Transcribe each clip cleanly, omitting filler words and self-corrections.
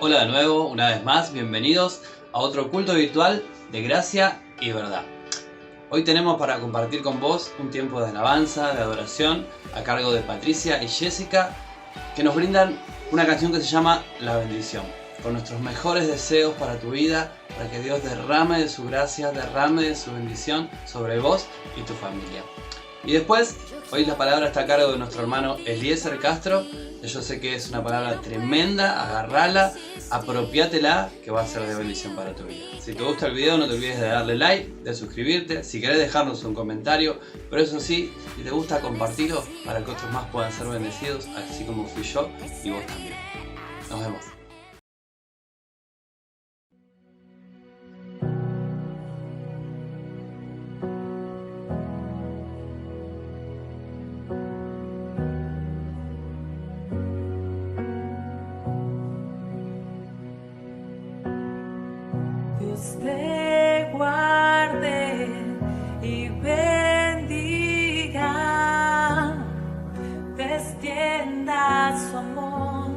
Hola de nuevo, una vez más, bienvenidos a otro culto virtual de gracia y verdad. Hoy tenemos para compartir con vos un tiempo de alabanza, de adoración, a cargo de Patricia y Jessica, que nos brindan una canción que se llama La Bendición, con nuestros mejores deseos para tu vida, para que Dios derrame de su gracia, derrame de su bendición sobre vos y tu familia. Y después, hoy la palabra está a cargo de nuestro hermano Eliezer Castro. Yo sé que es una palabra tremenda, agarrala, apropiátela, que va a ser de bendición para tu vida. Si te gusta el video, no te olvides de darle like, de suscribirte, si querés dejarnos un comentario, pero eso sí, si te gusta, compartirlo para que otros más puedan ser bendecidos, así como fui yo y vos también. Nos vemos. Dios te guarde y bendiga, te extienda su amor,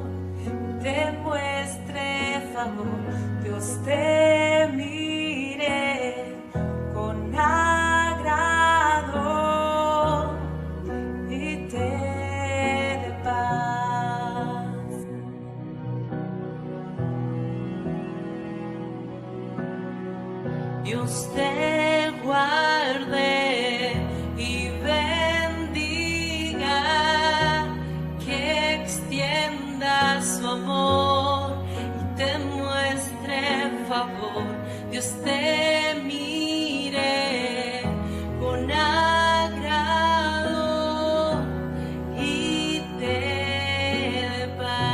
te muestre favor. Dios te mire con agrado y te dé paz. Dios te guarde y bendiga, que extienda su amor y te muestre favor. Dios te mire con agrado y te dé paz.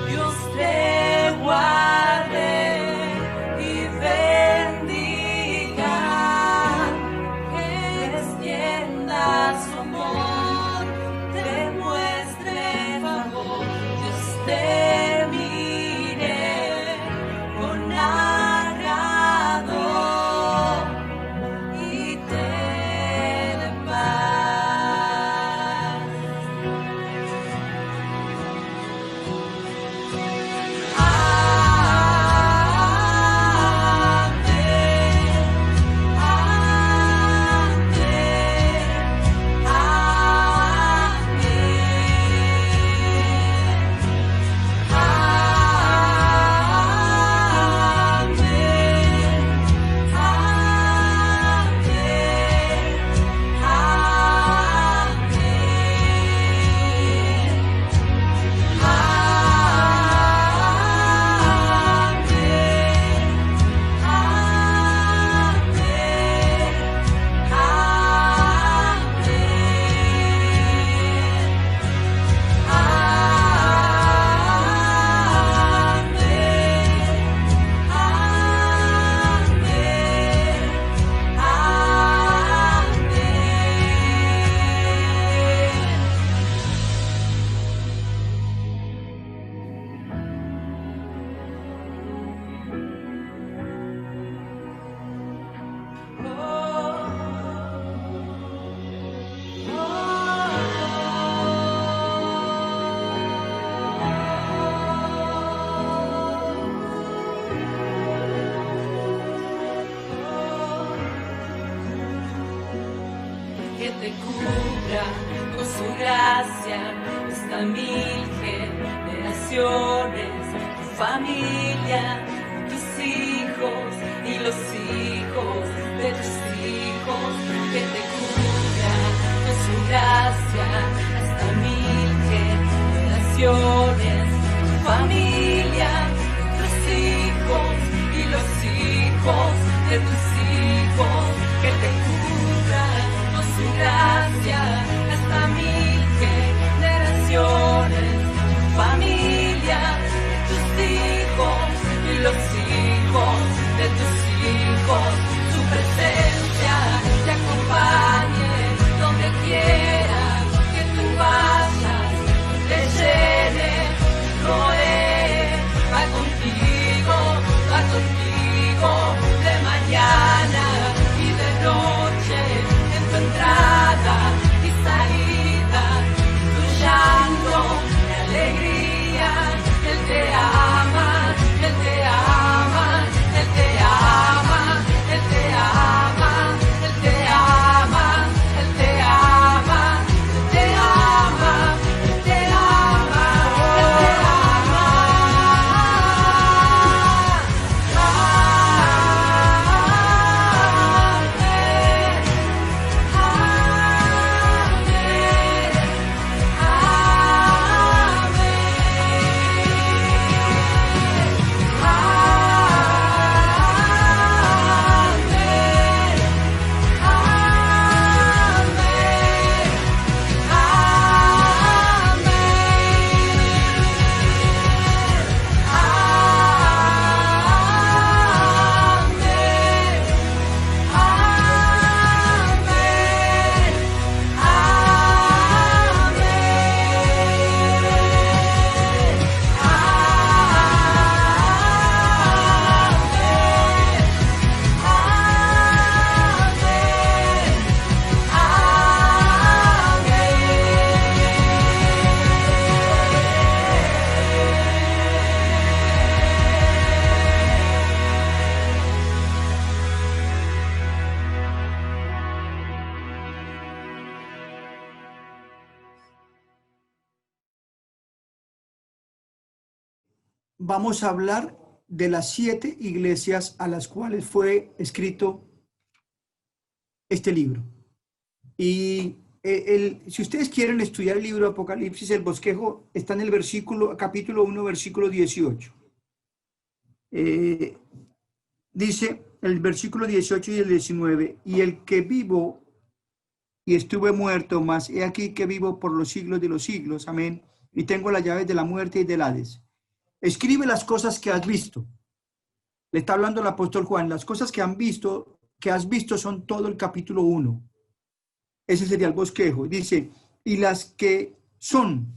Dios te guarde y bendiga, que extienda su amor, te muestre favor. Dios te mire con agrado y te dé paz. Que te cubra con su gracia hasta 1000 generaciones, tu familia, tus hijos y los hijos de tus hijos. Que te cubra con su gracia hasta 1000 generaciones, tu familia, tus hijos y los hijos de tus hijos. Que te cubra con su gracia hasta 1000 generaciones. vamos a hablar de las 7 iglesias a las cuales fue escrito este libro. Y si ustedes quieren estudiar el libro de Apocalipsis, el bosquejo está en el capítulo 1, versículo 18. Dice el versículo 18 y el 19, y el que vivo y estuve muerto, mas he aquí que vivo por los siglos de los siglos, amén, y tengo las llaves de la muerte y del Hades. Escribe las cosas que has visto. Le está hablando el apóstol Juan, las cosas que has visto son todo el capítulo 1. Ese sería el bosquejo. Dice, y las que son,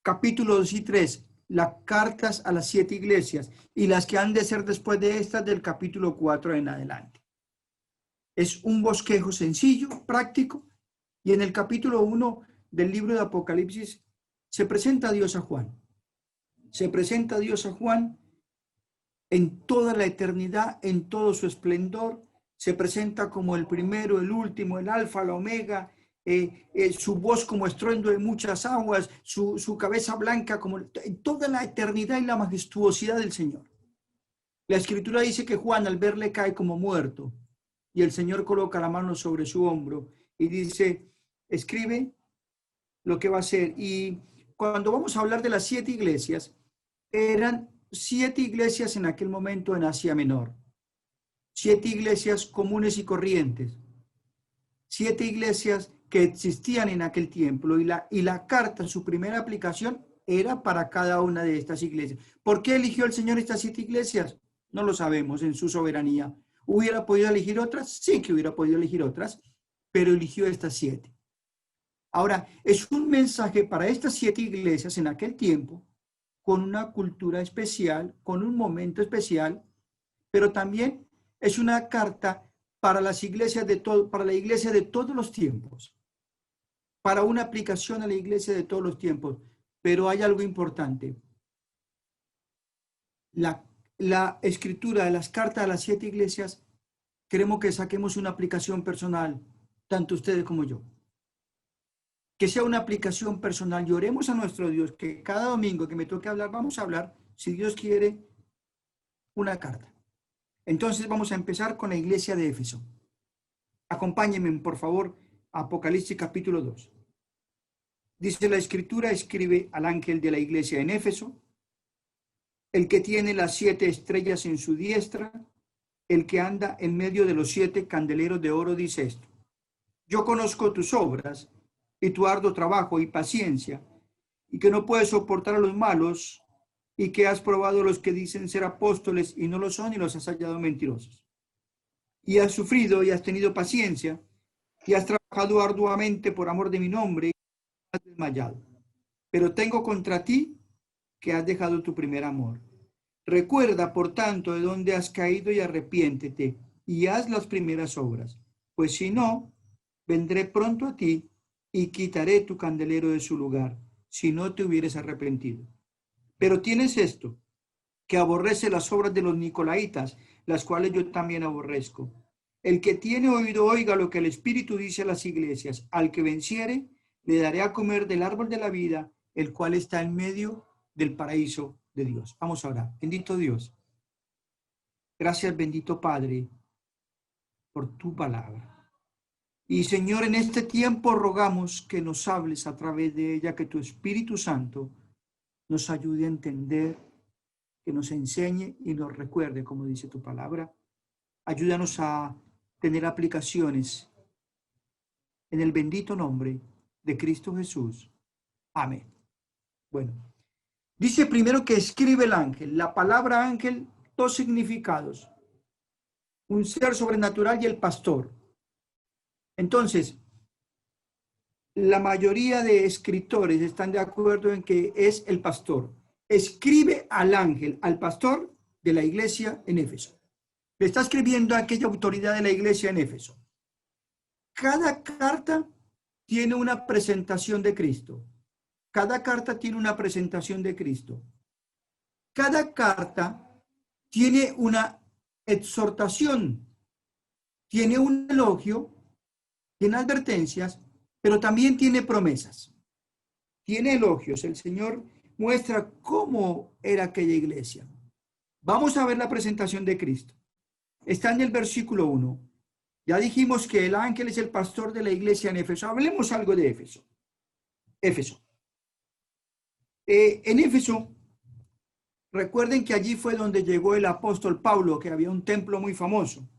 capítulos 2 y 3, las cartas a las 7 iglesias, y las que han de ser después de estas del capítulo 4 en adelante. Es un bosquejo sencillo, práctico, y en el capítulo 1 del libro de Apocalipsis se presenta a Dios a Juan. Se presenta a Dios a Juan en toda la eternidad, en todo su esplendor. Se presenta como el primero, el último, el alfa, la omega, su voz como estruendo de muchas aguas, su cabeza blanca, como en toda la eternidad y la majestuosidad del Señor. La Escritura dice que Juan al verle cae como muerto, y el Señor coloca la mano sobre su hombro y dice, escribe lo que va a hacer. Y cuando vamos a hablar de las 7 iglesias, eran 7 iglesias en aquel momento en Asia Menor. 7 iglesias comunes y corrientes. 7 iglesias que existían en aquel tiempo. Y la carta, su primera aplicación, era para cada una de estas iglesias. ¿Por qué eligió el Señor estas 7 iglesias? No lo sabemos, en su soberanía. ¿Hubiera podido elegir otras? Sí que hubiera podido elegir otras, pero eligió estas 7. Ahora, es un mensaje para estas 7 iglesias en aquel tiempo, con una cultura especial, con un momento especial, pero también es una carta para las iglesias para la iglesia de todos los tiempos, para una aplicación a la iglesia de todos los tiempos. Pero hay algo importante. La escritura de las cartas a las 7 iglesias, queremos que saquemos una aplicación personal, tanto ustedes como yo. Que sea una aplicación personal y oremos a nuestro Dios, que cada domingo que me toque hablar, vamos a hablar, si Dios quiere, una carta. Entonces vamos a empezar con la iglesia de Éfeso. Acompáñenme, por favor, a Apocalipsis capítulo 2. Dice la Escritura, escribe al ángel de la iglesia en Éfeso, el que tiene las 7 estrellas en su diestra, el que anda en medio de los 7 candeleros de oro, dice esto. Yo conozco tus obras y tu arduo trabajo y paciencia, y que no puedes soportar a los malos, y que has probado a los que dicen ser apóstoles y no lo son, y los has hallado mentirosos. Y has sufrido y has tenido paciencia, y has trabajado arduamente por amor de mi nombre, y has desmayado. Pero tengo contra ti que has dejado tu primer amor. Recuerda, por tanto, de dónde has caído y arrepiéntete, y haz las primeras obras. Pues si no, vendré pronto a ti y quitaré tu candelero de su lugar, si no te hubieres arrepentido. Pero tienes esto, que aborrece las obras de los nicolaitas, las cuales yo también aborrezco. El que tiene oído, oiga lo que el Espíritu dice a las iglesias. Al que venciere, le daré a comer del árbol de la vida, el cual está en medio del paraíso de Dios. Vamos a orar. Bendito Dios. Gracias, bendito Padre, por tu palabra. Y Señor, en este tiempo rogamos que nos hables a través de ella, que tu Espíritu Santo nos ayude a entender, que nos enseñe y nos recuerde, como dice tu palabra. Ayúdanos a tener aplicaciones en el bendito nombre de Cristo Jesús. Amén. Bueno, dice primero que escribe el ángel. La palabra ángel, 2 significados. Un ser sobrenatural y el pastor. Entonces, la mayoría de escritores están de acuerdo en que es el pastor. Escribe al ángel, al pastor de la iglesia en Éfeso. Le está escribiendo a aquella autoridad de la iglesia en Éfeso. Cada carta tiene una presentación de Cristo. Cada carta tiene una presentación de Cristo. Cada carta tiene una exhortación, tiene un elogio, tiene advertencias, pero también tiene promesas. Tiene elogios. El Señor muestra cómo era aquella iglesia. Vamos a ver la presentación de Cristo. Está en el versículo 1. Ya dijimos que el ángel es el pastor de la iglesia en Éfeso. Hablemos algo de Éfeso. Éfeso. En Éfeso, recuerden que allí fue donde llegó el apóstol Pablo, que había un templo muy famoso.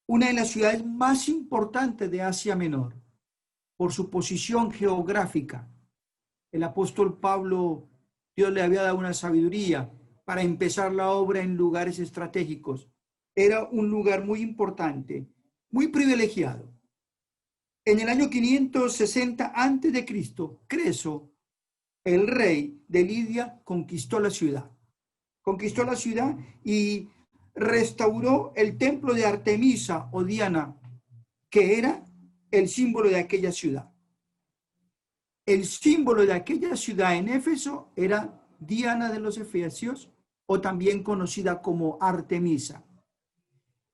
Una de las ciudades más importantes de Asia Menor, por su posición geográfica. El apóstol Pablo, Dios le había dado una sabiduría para empezar la obra en lugares estratégicos. Era un lugar muy importante, muy privilegiado. En el año 560 a.C., Creso, el rey de Lidia, conquistó la ciudad. Conquistó la ciudad y restauró el templo de Artemisa o Diana, que era el símbolo de aquella ciudad. El símbolo de aquella ciudad en Éfeso era Diana de los Efesios, o también conocida como Artemisa.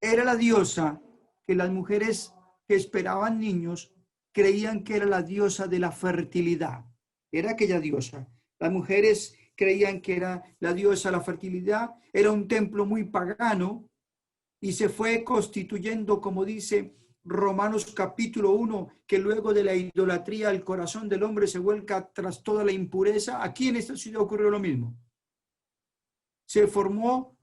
Era la diosa que las mujeres que esperaban niños creían que era la diosa de la fertilidad. Era aquella diosa. Las mujeres creían que era la diosa de la fertilidad. Era un templo muy pagano y se fue constituyendo, como dice Romanos capítulo 1, que luego de la idolatría el corazón del hombre se vuelca tras toda la impureza. Aquí en esta ciudad ocurrió lo mismo. Se formó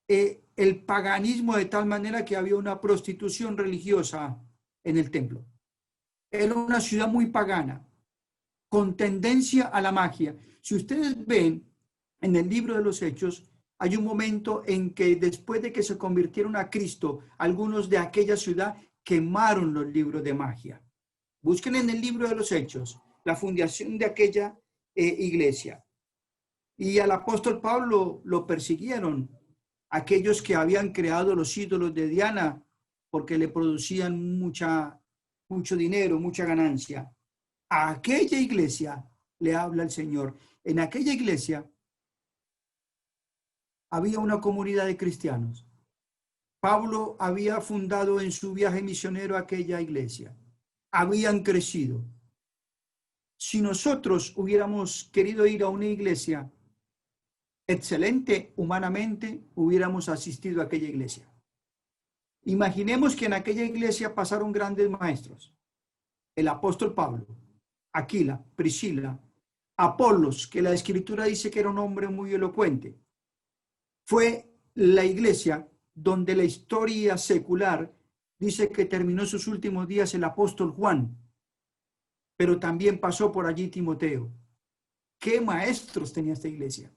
el paganismo de tal manera que había una prostitución religiosa en el templo. Era una ciudad muy pagana, con tendencia a la magia. Si ustedes ven en el libro de los Hechos, hay un momento en que después de que se convirtieron a Cristo, algunos de aquella ciudad quemaron los libros de magia. Busquen en el libro de los Hechos la fundación de aquella iglesia. Y al apóstol Pablo lo persiguieron aquellos que habían creado los ídolos de Diana porque le producían mucho dinero, mucha ganancia. A aquella iglesia le habla el Señor. En aquella iglesia había una comunidad de cristianos. Pablo había fundado en su viaje misionero aquella iglesia. Habían crecido. Si nosotros hubiéramos querido ir a una iglesia excelente humanamente, hubiéramos asistido a aquella iglesia. Imaginemos que en aquella iglesia pasaron grandes maestros. El apóstol Pablo, Aquila, Priscila, Apolos, que la escritura dice que era un hombre muy elocuente. Fue la iglesia donde la historia secular dice que terminó sus últimos días el apóstol Juan, pero también pasó por allí Timoteo. ¿Qué maestros tenía esta iglesia?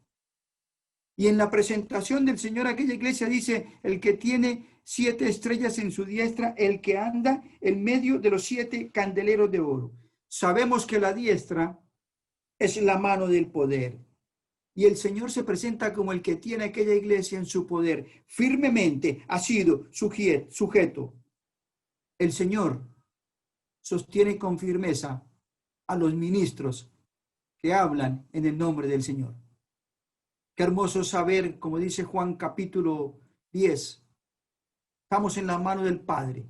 Y en la presentación del Señor a aquella iglesia dice, el que tiene 7 estrellas en su diestra, el que anda en medio de los 7 candeleros de oro. Sabemos que la diestra es la mano del poder. Y el Señor se presenta como el que tiene aquella iglesia en su poder. Firmemente ha sido sujeto. El Señor sostiene con firmeza a los ministros que hablan en el nombre del Señor. Qué hermoso saber, como dice Juan capítulo 10, estamos en la mano del Padre.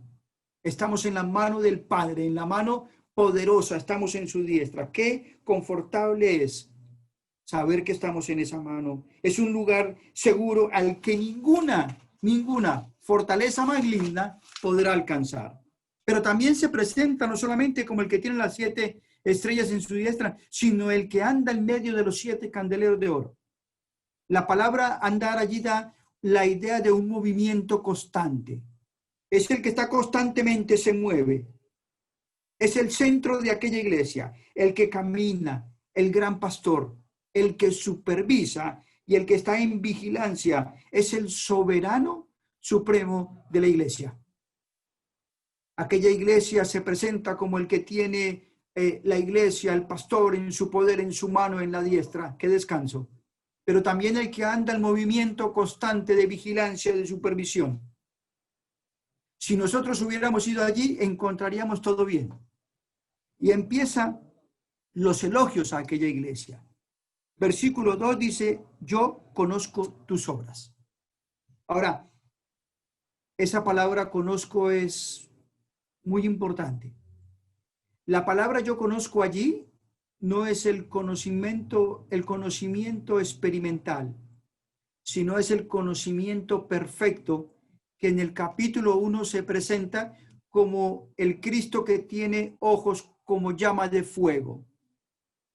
Estamos en la mano del Padre, en la mano poderosa, estamos en su diestra. Qué confortable es saber que estamos en esa mano. Es un lugar seguro al que ninguna fortaleza maligna podrá alcanzar. Pero también se presenta no solamente como el que tiene las 7 estrellas en su diestra, sino el que anda en medio de los 7 candeleros de oro. La palabra andar allí da la idea de un movimiento constante. Es el que está constantemente, se mueve. Es el centro de aquella iglesia, el que camina, el gran pastor, el que supervisa y el que está en vigilancia. Es el soberano supremo de la iglesia. Aquella iglesia se presenta como el que tiene la iglesia, el pastor en su poder, en su mano, en la diestra. ¡Qué descanso! Pero también el que anda en movimiento constante de vigilancia, de supervisión. Si nosotros hubiéramos ido allí, encontraríamos todo bien. Y empieza los elogios a aquella iglesia. Versículo 2 dice, yo conozco tus obras. Ahora, esa palabra conozco es muy importante. La palabra yo conozco allí no es el conocimiento experimental, sino es el conocimiento perfecto que en el capítulo 1 se presenta como el Cristo que tiene ojos como llama de fuego,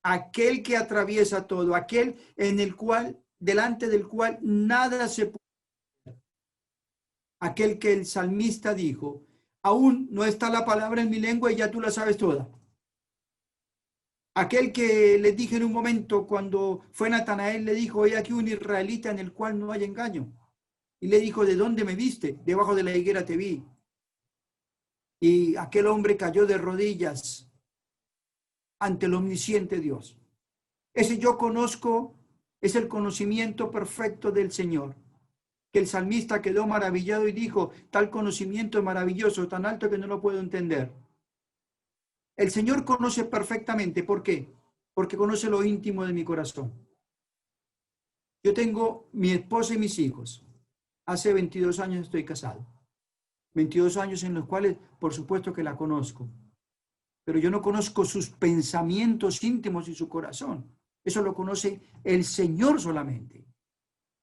aquel que atraviesa todo, aquel en el cual, delante del cual nada se puede, aquel que el salmista dijo, aún no está la palabra en mi lengua y ya tú la sabes toda. Aquel que les dije en un momento cuando fue Natanael, le dijo, he aquí un israelita en el cual no hay engaño. Y le dijo, ¿de dónde me viste? Debajo de la higuera te vi. Y aquel hombre cayó de rodillas ante el omnisciente Dios. Ese yo conozco es el conocimiento perfecto del Señor. Que el salmista quedó maravillado y dijo, tal conocimiento es maravilloso, tan alto que no lo puedo entender. El Señor conoce perfectamente. ¿Por qué? Porque conoce lo íntimo de mi corazón. Yo tengo mi esposa y mis hijos. Hace 22 años estoy casado. 22 años en los cuales, por supuesto que la conozco. Pero yo no conozco sus pensamientos íntimos y su corazón. Eso lo conoce el Señor solamente.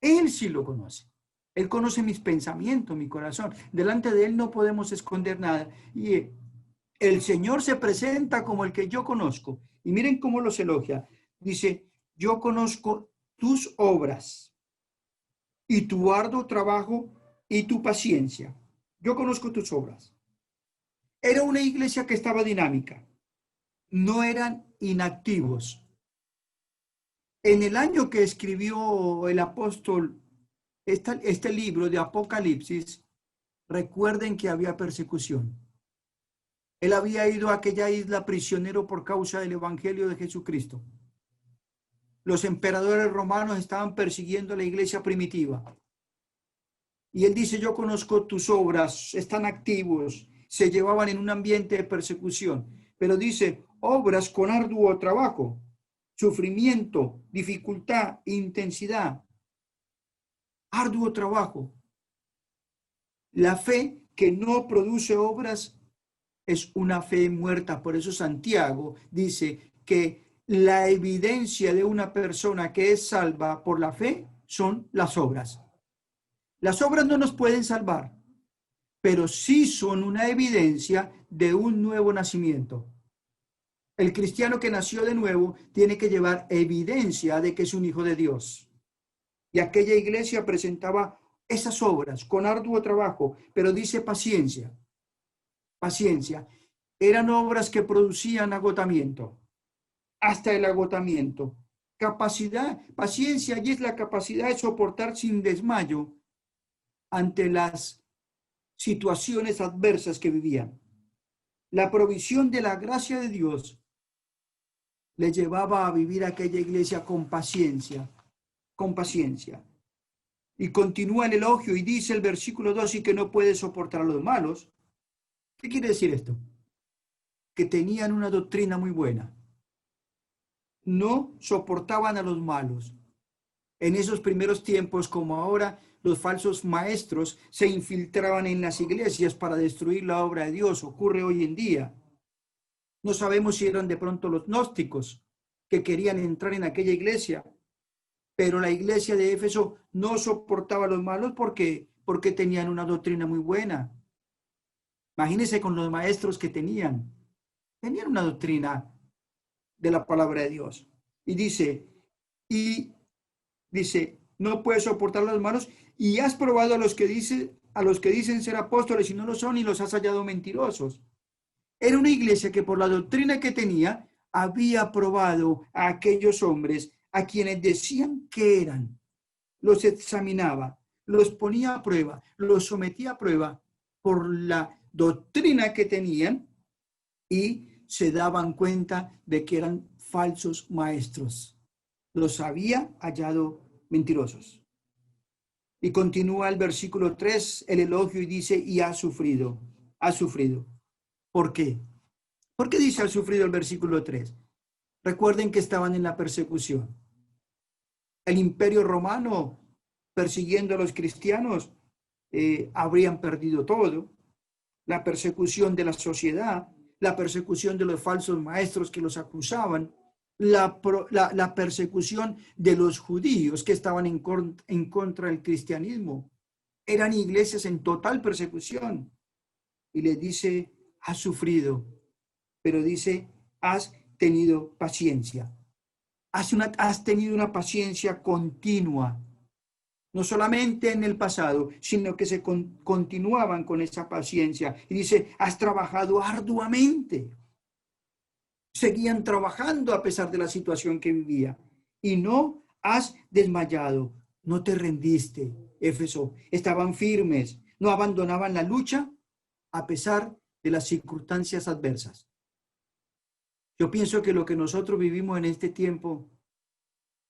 Él sí lo conoce. Él conoce mis pensamientos, mi corazón. Delante de Él no podemos esconder nada. Y el Señor se presenta como el que yo conozco. Y miren cómo los elogia. Dice, yo conozco tus obras y tu arduo trabajo y tu paciencia. Yo conozco tus obras. Era una iglesia que estaba dinámica. No eran inactivos. En el año que escribió el apóstol este libro de Apocalipsis, recuerden que había persecución. Él había ido a aquella isla prisionero por causa del evangelio de Jesucristo. Los emperadores romanos estaban persiguiendo a la iglesia primitiva. Y él dice, yo conozco tus obras, están activos, se llevaban en un ambiente de persecución. Pero dice, obras con arduo trabajo, sufrimiento, dificultad, intensidad, arduo trabajo. La fe que no produce obras es una fe muerta. Por eso Santiago dice que la evidencia de una persona que es salva por la fe son las obras. Las obras no nos pueden salvar, pero sí son una evidencia de un nuevo nacimiento. El cristiano que nació de nuevo tiene que llevar evidencia de que es un hijo de Dios. Y aquella iglesia presentaba esas obras con arduo trabajo, pero dice paciencia. Paciencia. Eran obras que producían agotamiento, hasta el agotamiento. Capacidad, paciencia, y es la capacidad de soportar sin desmayo ante las situaciones adversas que vivían. La provisión de la gracia de Dios le llevaba a vivir aquella iglesia con paciencia, con paciencia. Y continúa el elogio y dice el versículo 2, y que no puede soportar a los malos. ¿Qué quiere decir esto? Que tenían una doctrina muy buena. No soportaban a los malos. En esos primeros tiempos, como ahora, los falsos maestros se infiltraban en las iglesias para destruir la obra de Dios. Ocurre hoy en día. No sabemos si eran de pronto los gnósticos que querían entrar en aquella iglesia, pero la iglesia de Éfeso no soportaba a los malos porque tenían una doctrina muy buena. Imagínense con los maestros que tenían una doctrina de la palabra de Dios. Y dice, no puedes soportar a los malos, y has probado a los que dicen ser apóstoles y no lo son, y los has hallado mentirosos. Era una iglesia que por la doctrina que tenía, había probado a aquellos hombres a quienes decían que eran. Los examinaba, los ponía a prueba, los sometía a prueba por la doctrina que tenían, y se daban cuenta de que eran falsos maestros. Los había hallado mentirosos. Y continúa el versículo 3, el elogio, y dice, y ha sufrido. ¿Por qué? ¿Por qué dice ha sufrido el versículo 3? Recuerden que estaban en la persecución. El imperio romano, persiguiendo a los cristianos, habrían perdido todo. La persecución de la sociedad, la persecución de los falsos maestros que los acusaban, la persecución de los judíos que estaban en contra del cristianismo. Eran iglesias en total persecución. Y les dice, has sufrido, pero dice, has tenido paciencia. Has tenido una paciencia continua. No solamente en el pasado, sino que se continuaban con esa paciencia. Y dice, has trabajado arduamente. Seguían trabajando a pesar de la situación que vivía. Y no has desmayado, no te rendiste, Éfeso. Estaban firmes, no abandonaban la lucha a pesar de las circunstancias adversas. Yo pienso que lo que nosotros vivimos en este tiempo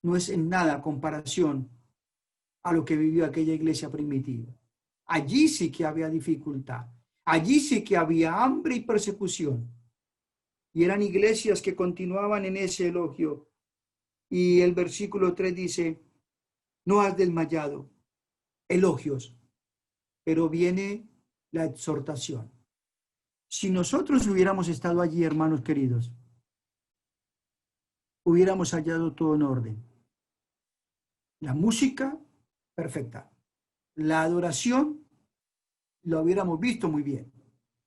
no es en nada comparación a lo que vivió aquella iglesia primitiva. Allí sí que había dificultad. Allí sí que había hambre y persecución. Y eran iglesias que continuaban en ese elogio. Y el versículo 3 dice, no has desmayado. Elogios. Pero viene la exhortación. Si nosotros hubiéramos estado allí, hermanos queridos, hubiéramos hallado todo en orden. La música, perfecta. La adoración, lo hubiéramos visto muy bien.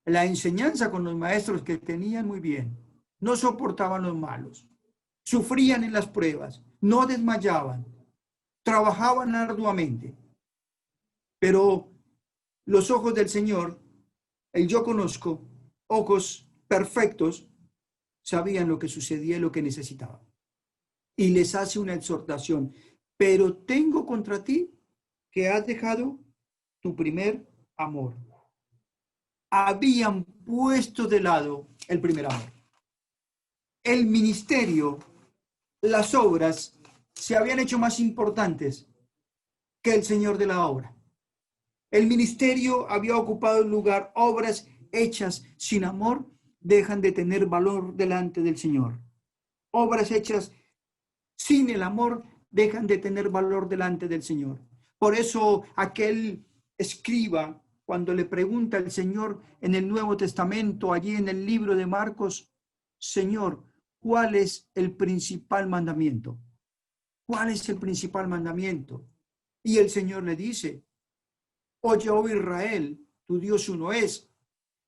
La enseñanza con los maestros que tenían, muy bien. No soportaban los malos. Sufrían en las pruebas. No desmayaban. Trabajaban arduamente. Pero los ojos del Señor, el yo conozco, ojos perfectos, sabían lo que sucedía y lo que necesitaban. Y les hace una exhortación. Pero tengo contra ti que has dejado tu primer amor. Habían puesto de lado el primer amor. El ministerio, las obras, se habían hecho más importantes que el Señor de la obra. El ministerio había ocupado el lugar. Obras hechas sin amor dejan de tener valor delante del Señor. Obras hechas sin el amor dejan de tener valor delante del Señor. Por eso aquel escriba, cuando le pregunta al Señor en el Nuevo Testamento, allí en el libro de Marcos, Señor, ¿cuál es el principal mandamiento? ¿Cuál es el principal mandamiento? Y el Señor le dice, oye, oh Israel, tu Dios uno es.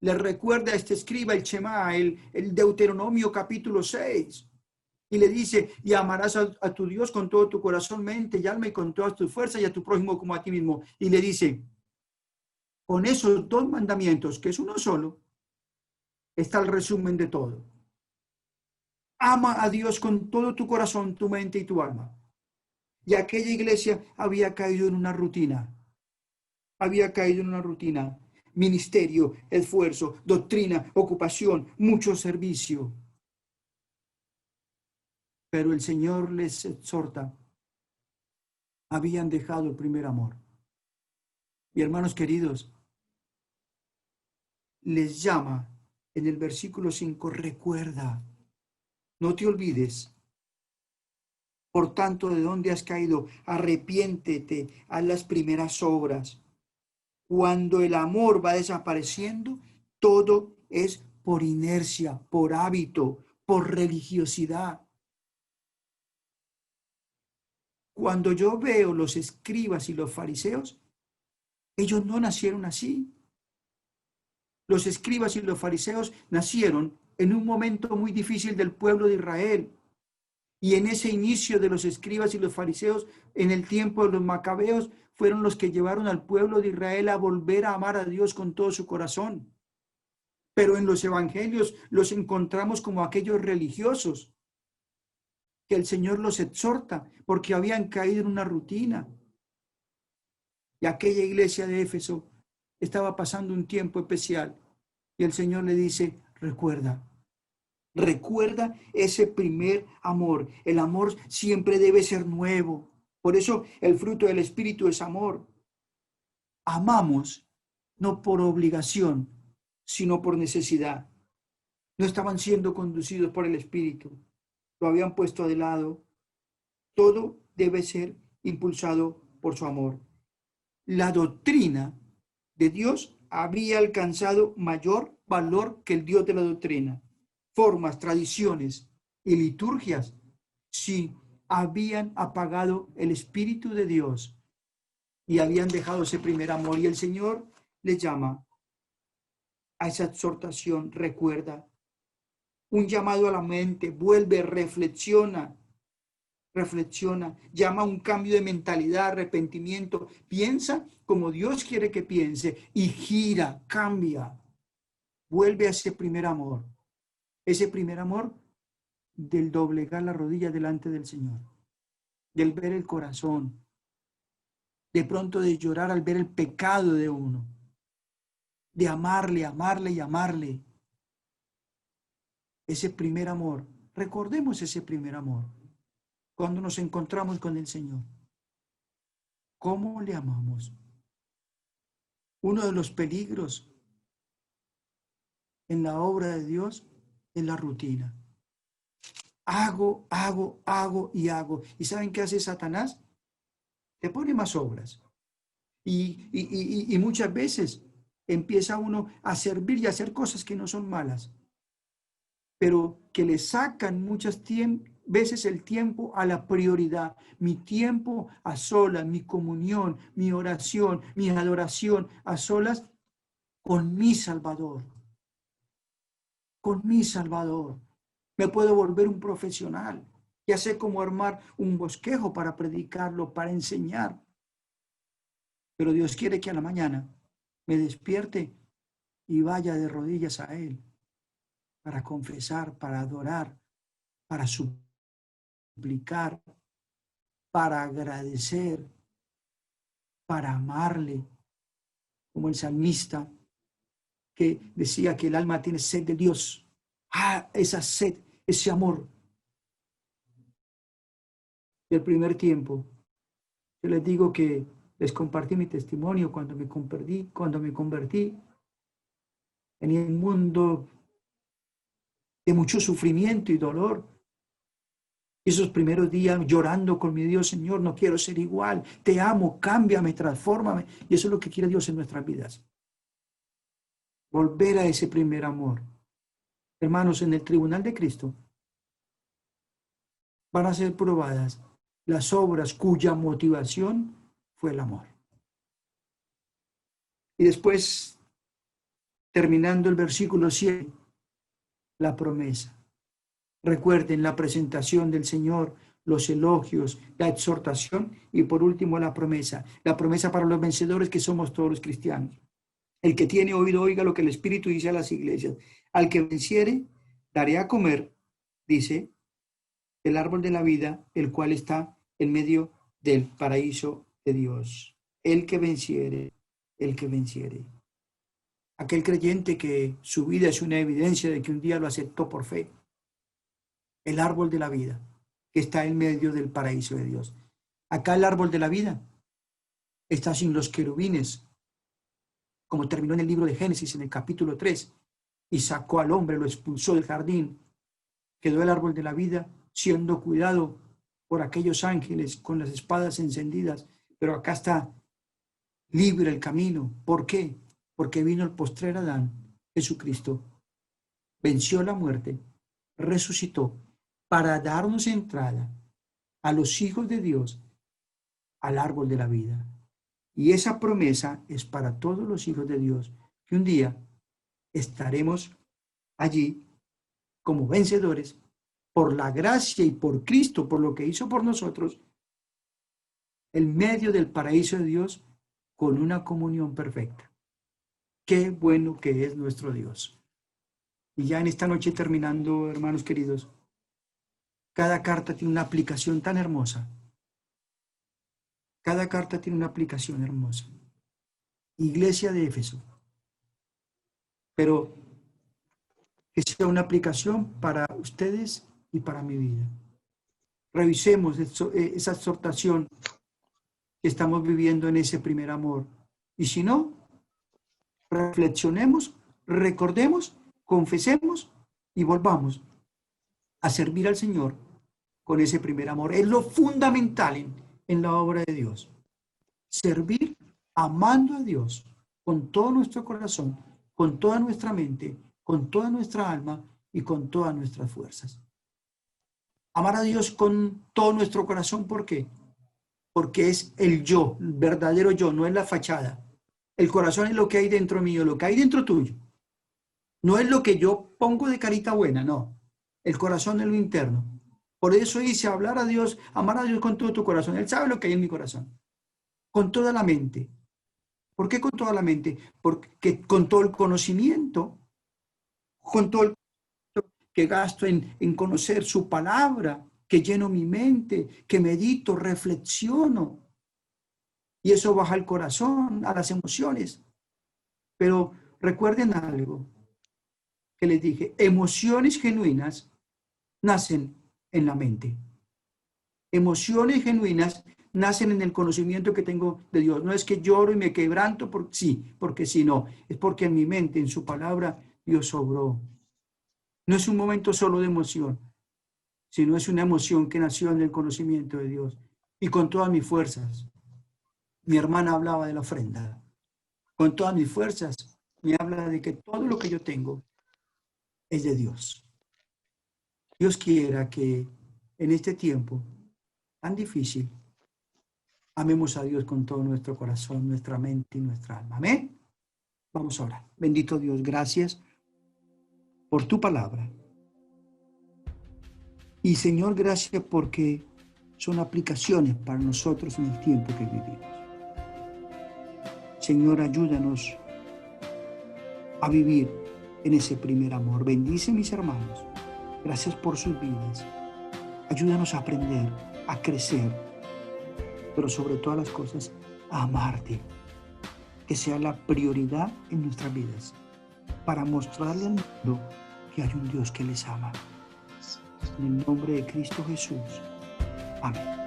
Le recuerda a este escriba el Shema, el Deuteronomio capítulo 6. Y le dice, y amarás a tu Dios con todo tu corazón, mente y alma y con todas tus fuerzas y a tu prójimo como a ti mismo. Y le dice, con esos dos mandamientos, que es uno solo, está el resumen de todo. Ama a Dios con todo tu corazón, tu mente y tu alma. Y aquella iglesia había caído en una rutina. Había caído en una rutina. Ministerio, esfuerzo, doctrina, ocupación, mucho servicio. Pero el Señor les exhorta. Habían dejado el primer amor. Y hermanos queridos, les llama en el versículo 5, recuerda, no te olvides. Por tanto, ¿de dónde has caído? Arrepiéntete, haz las primeras obras. Cuando el amor va desapareciendo, todo es por inercia, por hábito, por religiosidad. Cuando yo veo los escribas y los fariseos, ellos no nacieron así. Los escribas y los fariseos nacieron en un momento muy difícil del pueblo de Israel. Y en ese inicio de los escribas y los fariseos, en el tiempo de los macabeos, fueron los que llevaron al pueblo de Israel a volver a amar a Dios con todo su corazón. Pero en los evangelios los encontramos como aquellos religiosos que el Señor los exhorta porque habían caído en una rutina. Y aquella iglesia de Éfeso estaba pasando un tiempo especial. Y el Señor le dice, recuerda ese primer amor. El amor siempre debe ser nuevo. Por eso el fruto del Espíritu es amor. Amamos no por obligación, sino por necesidad. No estaban siendo conducidos por el Espíritu. Lo habían puesto de lado. Todo debe ser impulsado por su amor. La doctrina de Dios había alcanzado mayor valor que el Dios de la doctrina. Formas, tradiciones y liturgias si habían apagado el Espíritu de Dios y habían dejado ese primer amor. Y el Señor les llama a esa exhortación, recuerda, un llamado a la mente, vuelve, reflexiona, llama a un cambio de mentalidad, arrepentimiento, piensa como Dios quiere que piense y gira, cambia, vuelve a ese primer amor del doblegar la rodilla delante del Señor, del ver el corazón, de pronto de llorar al ver el pecado de uno, de amarle, amarle y amarle. Ese primer amor, recordemos ese primer amor, cuando nos encontramos con el Señor. ¿Cómo le amamos? Uno de los peligros en la obra de Dios es la rutina. Hago y hago. ¿Y saben qué hace Satanás? Te pone más obras. Y muchas veces empieza uno a servir y a hacer cosas que no son malas, pero que le sacan muchas veces el tiempo a la prioridad. Mi tiempo a solas, mi comunión, mi oración, mi adoración a solas con mi Salvador. Con mi Salvador. Me puedo volver un profesional. Ya sé cómo armar un bosquejo para predicarlo, para enseñar. Pero Dios quiere que a la mañana me despierte y vaya de rodillas a Él para confesar, para adorar, para suplicar, para agradecer, para amarle, como el salmista que decía que el alma tiene sed de Dios. Esa sed, ese amor. Del primer tiempo, yo les digo que les compartí mi testimonio cuando me convertí en un mundo de mucho sufrimiento y dolor. Esos primeros días llorando con mi Dios, Señor, no quiero ser igual, te amo, cámbiame, transfórmame. Y eso es lo que quiere Dios en nuestras vidas. Volver a ese primer amor. Hermanos, en el tribunal de Cristo van a ser probadas las obras cuya motivación fue el amor. Y después, terminando el versículo 7, la promesa. Recuerden la presentación del Señor, los elogios, la exhortación y por último la promesa. La promesa para los vencedores que somos todos los cristianos. El que tiene oído, oiga lo que el Espíritu dice a las iglesias. Al que venciere, daré a comer, dice, el árbol de la vida, el cual está en medio del paraíso de Dios. El que venciere, el que venciere. Aquel creyente que su vida es una evidencia de que un día lo aceptó por fe. El árbol de la vida, que está en medio del paraíso de Dios. Acá el árbol de la vida está sin los querubines, como terminó en el libro de Génesis, en el capítulo 3, y sacó al hombre, lo expulsó del jardín. Quedó el árbol de la vida siendo cuidado por aquellos ángeles con las espadas encendidas, pero acá está libre el camino. ¿Por qué? Porque vino el postrer Adán, Jesucristo, venció la muerte, resucitó, para darnos entrada a los hijos de Dios al árbol de la vida. Y esa promesa es para todos los hijos de Dios, que un día estaremos allí como vencedores por la gracia y por Cristo, por lo que hizo por nosotros, en medio del paraíso de Dios, con una comunión perfecta. Qué bueno que es nuestro Dios. Y ya en esta noche terminando, hermanos queridos, cada carta tiene una aplicación tan hermosa. Cada carta tiene una aplicación hermosa. Iglesia de Éfeso. Pero que sea una aplicación para ustedes y para mi vida. Revisemos esa exhortación que estamos viviendo en ese primer amor. Y si no, reflexionemos, recordemos, confesemos y volvamos a servir al Señor con ese primer amor. Es lo fundamental en la obra de Dios. Servir amando a Dios con todo nuestro corazón, con toda nuestra mente, con toda nuestra alma y con todas nuestras fuerzas. Amar a Dios con todo nuestro corazón, ¿por qué? Porque es el yo, el verdadero yo, no es la fachada. El corazón es lo que hay dentro mío, lo que hay dentro tuyo. No es lo que yo pongo de carita buena, no. El corazón es lo interno. Por eso dice hablar a Dios, amar a Dios con todo tu corazón. Él sabe lo que hay en mi corazón. Con toda la mente. ¿Por qué con toda la mente? Porque con todo el conocimiento, con todo el que gasto en conocer su palabra, que lleno mi mente, que medito, reflexiono. Y eso baja el corazón, a las emociones. Pero recuerden algo que les dije, emociones genuinas nacen en la mente. Emociones genuinas nacen en el conocimiento que tengo de Dios. No es que lloro y me quebranto porque sí, no. Es porque en mi mente, en su palabra, Dios obró. No es un momento solo de emoción, sino es una emoción que nació en el conocimiento de Dios. Y con todas mis fuerzas, mi hermana hablaba de la ofrenda. Con todas mis fuerzas, me habla de que todo lo que yo tengo es de Dios. Dios quiera que en este tiempo tan difícil, amemos a Dios con todo nuestro corazón, nuestra mente y nuestra alma. Amén. Vamos a orar. Bendito Dios, gracias por tu palabra. Y Señor, gracias porque son aplicaciones para nosotros en el tiempo que vivimos. Señor, ayúdanos a vivir en ese primer amor. Bendice a mis hermanos. Gracias por sus vidas. Ayúdanos a aprender, a crecer, pero sobre todas las cosas, a amarte. Que sea la prioridad en nuestras vidas para mostrarle al mundo que hay un Dios que les ama. En el nombre de Cristo Jesús. Amén.